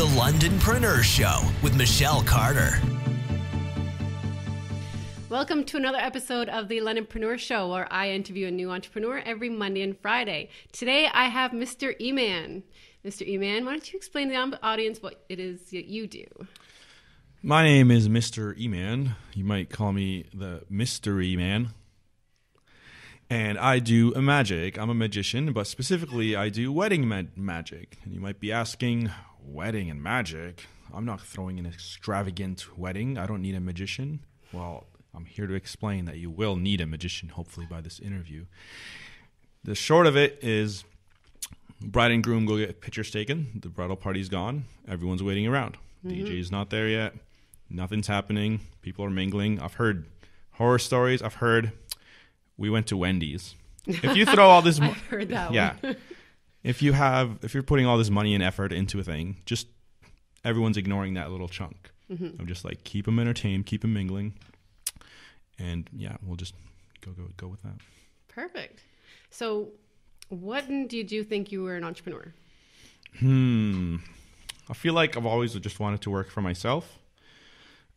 The Londonpreneur Show with Michelle Carter. Welcome to another episode of the Londonpreneur Show, where I interview a new entrepreneur every Monday and Friday. Today I have Mr. Eman. Mr. Eman, why don't you explain to the audience what it is that you do? My name is Mr. Eman. You might call me the Mystery Man. And I do magic. I'm a magician, but specifically I do wedding magic. And you might be asking, wedding and magic? I'm not throwing an extravagant wedding. I don't need a magician. Well, I'm here to explain that you will need a magician, hopefully, by this interview. The short of it is bride and groom go get pictures taken. The bridal party's gone. Everyone's waiting around. DJ's not there yet. Nothing's happening. People are mingling. I've heard horror stories. I've heard we went to Wendy's. If you throw all this I've heard that one. If you're putting all this money and effort into a thing, just everyone's ignoring that little chunk. I'm just like, keep them entertained, keep them mingling. And yeah, we'll just go with that. Perfect. So when did you think you were an entrepreneur? I feel like I've always just wanted to work for myself.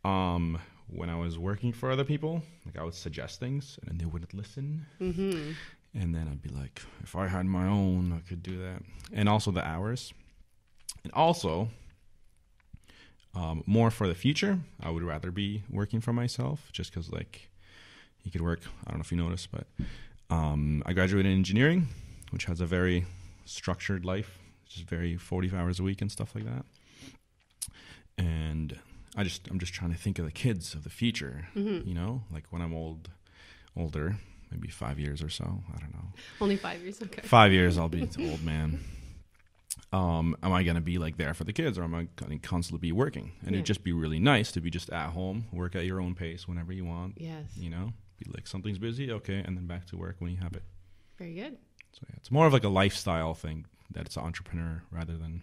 When I was working for other people, like I would suggest things and then they wouldn't listen. And then I'd be like, if I had my own, I could do that. And also the hours. And also, more for the future, I would rather be working for myself just because like you could work, I don't know if you noticed, but I graduated in engineering, which has a very structured life, just very 45 hours a week and stuff like that. And I'm just trying to think of the kids of the future, you know, like when I'm older, maybe 5 years or so. I don't know. Only 5 years. Okay. 5 years. I'll be an old man. Am I going to be like there for the kids or am I going to constantly be working? And it'd just be really nice to be just at home, work at your own pace whenever you want. Yes. You know, be like something's busy. Okay. And then back to work when you have it. Very good. So yeah, it's more of like a lifestyle thing that it's an entrepreneur rather than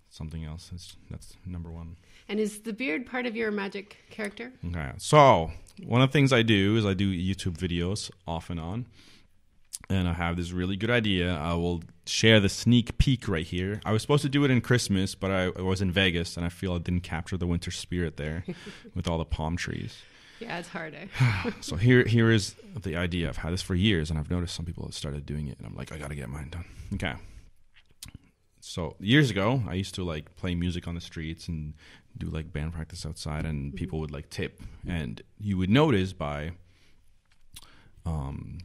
something else. That's number one. And is the beard part of your magic character? Okay. So one of the things I do is I do YouTube videos off and on. And I have this really good idea. I will share the sneak peek right here. I was supposed to do it in Christmas, but I was in Vegas, and I feel I didn't capture the winter spirit there with all the palm trees. Yeah, it's harder. So here is the idea. I've had this for years, and I've noticed some people have started doing it, and I'm like, I got to get mine done. Okay. So years ago, I used to like play music on the streets and do like band practice outside, and people would like tip, and you would notice by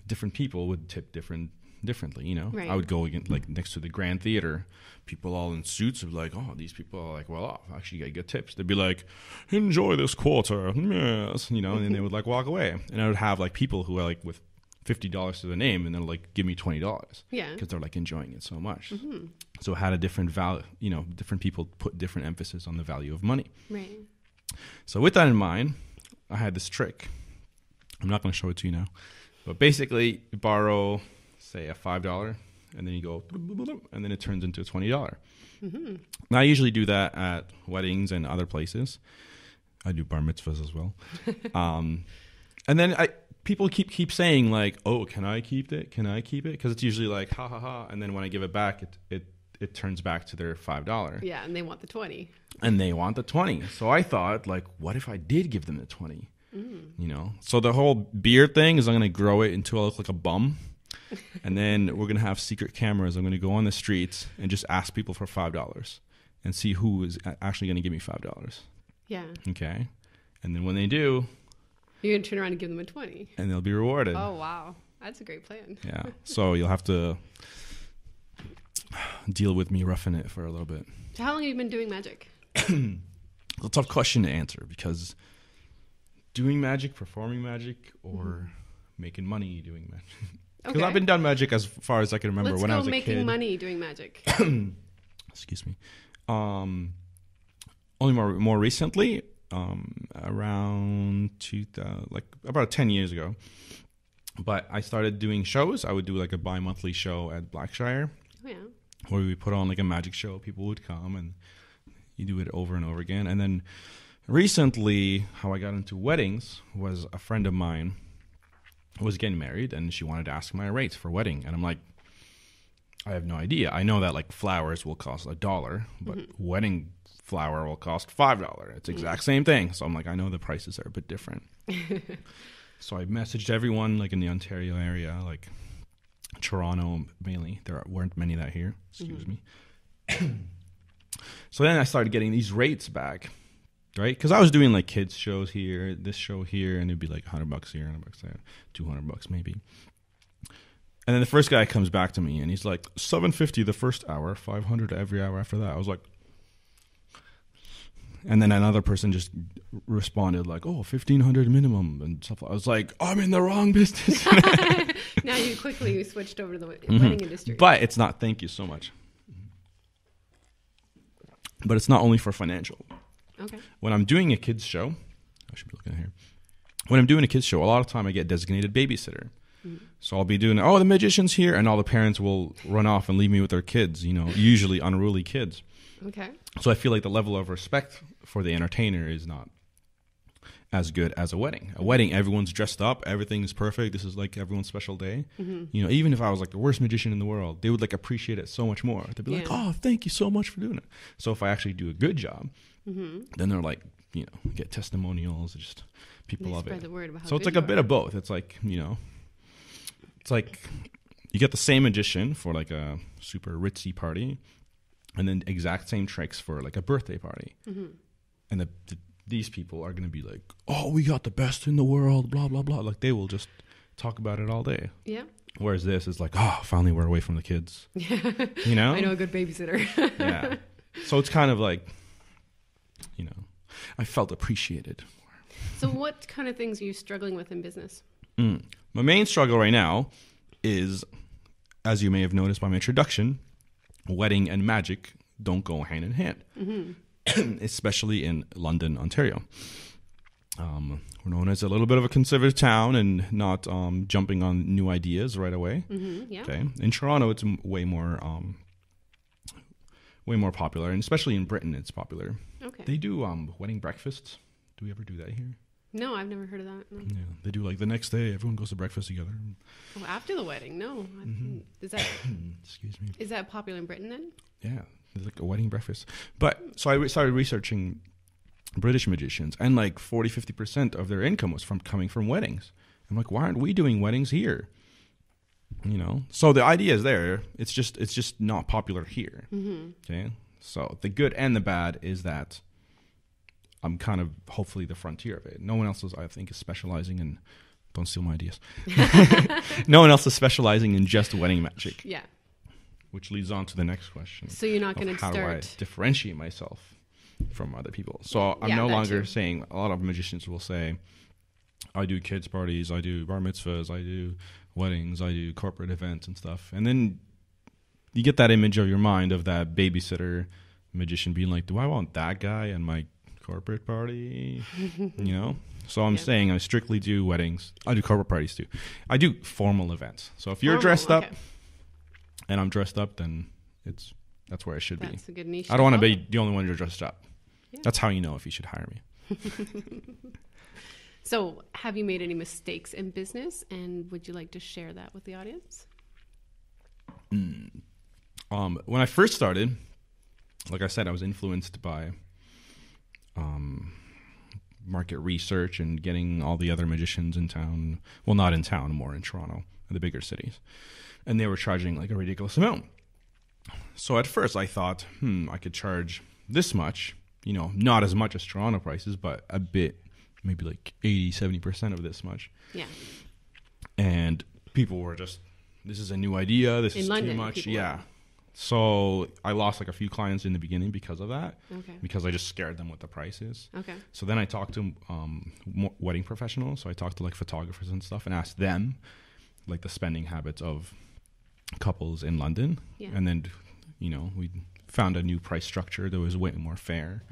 different people would tip differently, you know. Right. I would go like next to the Grand Theater, people all in suits would be like, oh, these people are like well off, actually get good tips. They'd be like, enjoy this quarter, yes, you know, and then they would like walk away. And I would have like people who are like with $50 to the name and they're like, give me $20. Yeah. Because they're like enjoying it so much. So it had a different value, you know, different people put different emphasis on the value of money. Right. So with that in mind, I had this trick. I'm not going to show it to you now. But basically, you borrow, say, a $5, and then you go, and then it turns into a $20. And I usually do that at weddings and other places. I do bar mitzvahs as well. And then people keep saying, like, oh, can I keep it? Can I keep it? Because it's usually like, ha, ha, ha. And then when I give it back, it turns back to their $5. Yeah, and they want the 20. And they want the 20. So I thought, like, what if I did give them the 20? You know, so the whole beard thing is I'm going to grow it until I look like a bum. And then we're going to have secret cameras. I'm going to go on the streets and just ask people for $5 and see who is actually going to give me $5. Yeah. Okay. And then when they do, you're going to turn around and give them a 20. And they'll be rewarded. Oh, wow. That's a great plan. Yeah. So you'll have to deal with me roughing it for a little bit. So how long have you been doing magic? It's a tough question to answer because doing magic, performing magic, or making money doing magic. Because I've been done magic as far as I can remember when I was a kid. Let's go making money doing magic. Excuse me. Only more recently, around 2000, like about 10 years ago. But I started doing shows. I would do like a bi-monthly show at Blackshire. Oh, yeah. Where we put on like a magic show. People would come and you do it over and over again. And then recently, how I got into weddings was a friend of mine was getting married and she wanted to ask my rates for wedding. And I'm like, I have no idea. I know that like flowers will cost $1, but wedding flower will cost $5. It's the exact same thing. So I'm like, I know the prices are a bit different. So I messaged everyone like in the Ontario area, like Toronto mainly. There weren't many that here. Excuse me. So then I started getting these rates back, right? Because I was doing like kids shows here, this show here, and it'd be like $100 here, $100 there, $200 maybe. And then the first guy comes back to me and he's like, $750 the first hour, $500 every hour after that. I was like, and then another person just responded like, oh, $1,500 minimum and stuff. I was like, I'm in the wrong business. Now you quickly switched over to the wedding industry. But it's not, thank you so much. But it's not only for financial. Okay. When I'm doing a kids show, I should be looking at here. When I'm doing a kids show, a lot of time I get designated babysitter. So I'll be doing, the magician's here, and all the parents will run off and leave me with their kids, usually unruly kids. Okay. So I feel like the level of respect for the entertainer is not as good as a wedding. A wedding, everyone's dressed up, everything is perfect. This is like everyone's special day. Even if I was like the worst magician in the world, they would like appreciate it so much more. They'd be like, oh, thank you so much for doing it. So if I actually do a good job, then they're like, get testimonials, just people love it. The word about how so it's like a bit of both. It's like, it's like you get the same magician for like a super ritzy party and then exact same tricks for like a birthday party. And these people are going to be like, oh, we got the best in the world, blah, blah, blah. Like they will just talk about it all day. Yeah. Whereas this is like, oh, finally we're away from the kids. I know a good babysitter. Yeah. So it's kind of like, I felt appreciated. So what kind of things are you struggling with in business? My main struggle right now is, as you may have noticed by my introduction, wedding and magic don't go hand in hand, especially in London, Ontario. We're known as a little bit of a conservative town and not jumping on new ideas right away. Yeah. Okay. In Toronto, it's way more popular, and especially in Britain, it's popular. Okay. They do wedding breakfasts. Do we ever do that here? No, I've never heard of that. No. Yeah, they do like the next day. Everyone goes to breakfast together. Oh, after the wedding? No. Is that Excuse me? Is that popular in Britain then? Yeah, there's like a wedding breakfast. But so I started researching British magicians, and like 40-50% of their income was coming from weddings. I'm like, why aren't we doing weddings here? So the idea is there. It's just not popular here. Okay, so the good and the bad is that I'm kind of hopefully the frontier of it. No one else is, I think, is specializing in. Don't steal my ideas. No one else is specializing in just wedding magic. Yeah. Which leads on to the next question. So you're not going to start. How do I differentiate myself from other people? So I'm no longer saying, a lot of magicians will say, I do kids parties, I do bar mitzvahs, I do weddings, I do corporate events and stuff. And then you get that image of your mind of that babysitter magician being like, do I want that guy in my corporate party? So I'm saying I strictly do weddings. I do corporate parties too. I do formal events. So if you're dressed up and I'm dressed up, then that's where I should be. That's a good niche. I don't want to be the only one who's dressed up. Yeah. That's how you know if you should hire me. So have you made any mistakes in business, and would you like to share that with the audience? When I first started, like I said, I was influenced by market research and getting all the other magicians in town. Well, not in town, more in Toronto, in the bigger cities. And they were charging like a ridiculous amount. So at first I thought, I could charge this much, not as much as Toronto prices, but a bit, maybe like 80-70% of this much. Yeah. And people were just, this is a new idea, this is London, too much. Yeah. So I lost like a few clients in the beginning because of that. Okay. Because I just scared them with the prices. Okay. So then I talked to wedding professionals. So I talked to like photographers and stuff and asked them like the spending habits of couples in London. Yeah. And then, we found a new price structure that was way more fair.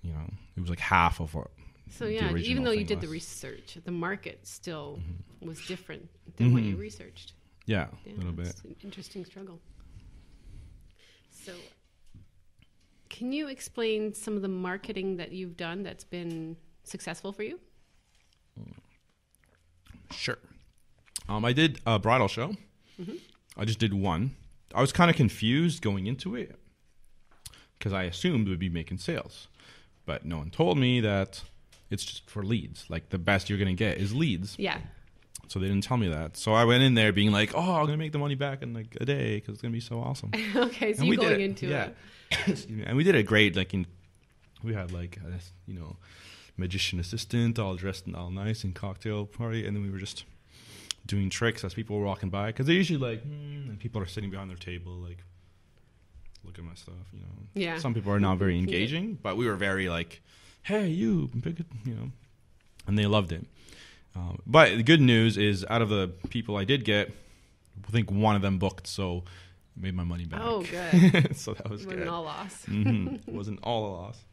It was like half of what. So yeah, even though you did the research, the market still was different than what you researched. Yeah, a little bit. It's an interesting struggle. So can you explain some of the marketing that you've done that's been successful for you? Sure. I did a bridal show. I just did one. I was kind of confused going into it because I assumed we'd be making sales. But no one told me that it's just for leads. Like, the best you're going to get is leads. Yeah. So they didn't tell me that. So I went in there being like, oh, I'm going to make the money back in like a day because it's going to be so awesome. Okay, so you're going into it. And we did it great. Like, we had like, magician assistant all dressed and all nice in cocktail party. And then we were just doing tricks as people were walking by. Because they're usually like, and people are sitting behind their table like, look at my stuff, Yeah. Some people are not very engaging, but we were very like, hey, you, and they loved it. But the good news is, out of the people I did get, I think one of them booked, so I made my money back. Oh, good. So that was good. It wasn't all loss. It wasn't all a loss.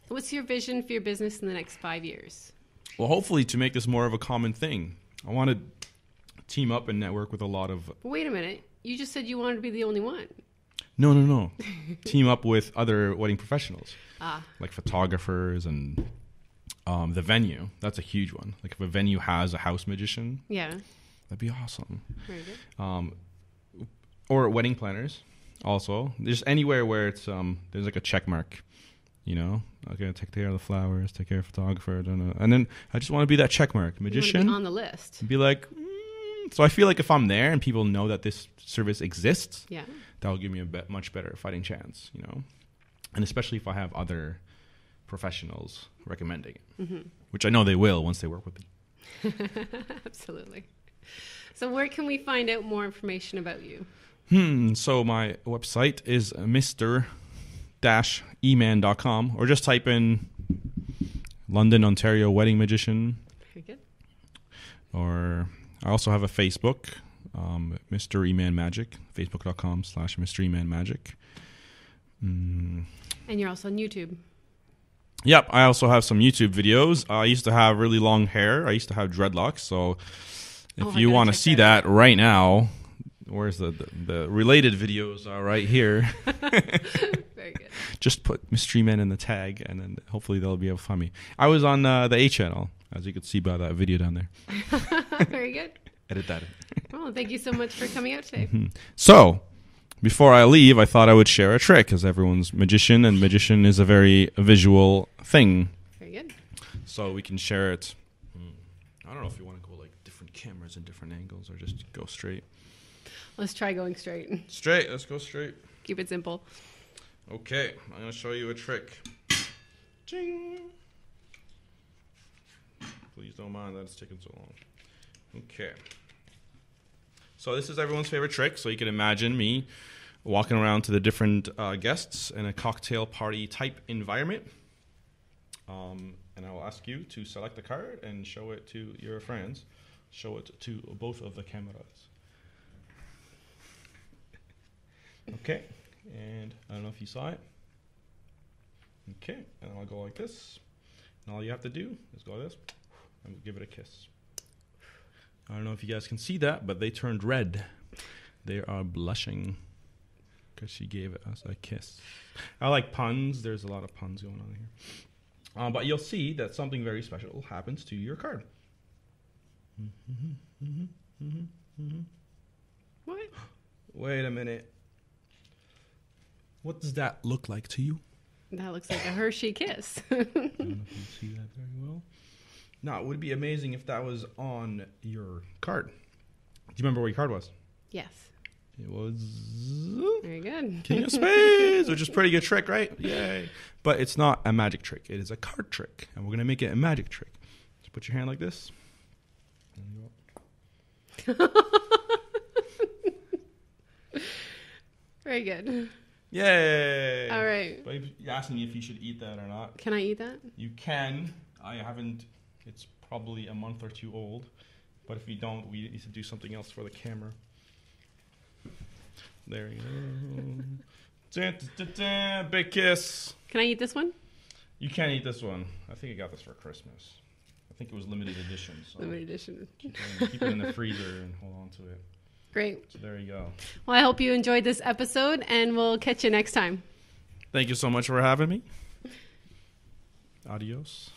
What's your vision for your business in the next 5 years? Well, hopefully to make this more of a common thing. I want to team up and network with a lot of... Wait a minute. You just said you wanted to be the only one. No. Team up with other wedding professionals. Like photographers and the venue. That's a huge one. Like, if a venue has a house magician, Yeah. that'd be awesome. Very good. Or wedding planners also. Just anywhere where it's there's like a check mark. Okay, take care of the flowers, take care of photographer, and then I just want to be that check mark magician. You want to be on the list. Be like, so I feel like if I'm there and people know that this service exists, Yeah. that'll give me a much better fighting chance, and especially if I have other professionals recommending it, which I know they will once they work with me. Absolutely. So where can we find out more information about you? So my website is mr-eman.com, or just type in London, Ontario wedding magician. Very good. Or I also have a Facebook, Mr. Eman Magic, facebook.com/Mr. Eman Magic. And you're also on YouTube. Yep, I also have some YouTube videos. I used to have really long hair. I used to have dreadlocks. So if you want to see that right now, where's the related videos are right here. Very good. Just put Mr. Eman in the tag, and then hopefully they'll be able to find me. I was on the A channel, as you could see by that video down there. Very good. Edit that in. Well, thank you so much for coming out today. So, before I leave, I thought I would share a trick, because everyone's magician, and magician is a very visual thing. Very good. So we can share it. I don't know if you want to go like different cameras and different angles, or just go straight. Let's try going straight. Straight. Let's go straight. Keep it simple. Okay, I'm going to show you a trick. Ching! Please don't mind that it's taking so long. Okay. So this is everyone's favorite trick. So you can imagine me walking around to the different guests in a cocktail party type environment. And I will ask you to select the card and show it to your friends. Show it to both of the cameras. Okay. And I don't know if you saw it. Okay. And I'll go like this. And all you have to do is go like this and give it a kiss. I don't know if you guys can see that, but they turned red. They are blushing because she gave us a kiss. I like puns. There's a lot of puns going on here. But you'll see that something very special happens to your card. What? Wait a minute. What does that look like to you? That looks like a Hershey kiss. I don't know if you see that very well. Now, it would be amazing if that was on your card. Do you remember what your card was? Yes. It was Very good. King of Spades, which is a pretty good trick, right? Yay. But it's not a magic trick. It is a card trick. And we're going to make it a magic trick. So put your hand like this. Very good. Yay. All right. But you're asking me if you should eat that or not. Can I eat that? You can. I haven't. It's probably a month or two old. But if you don't, we need to do something else for the camera. There you go. Dun, dun, dun, dun. Big kiss. Can I eat this one? You can't eat this one. I think I got this for Christmas. I think it was limited edition. So Limited edition. keep it in the freezer and hold on to it. Great. So there you go. Well, I hope you enjoyed this episode, and we'll catch you next time. Thank you so much for having me. Adios.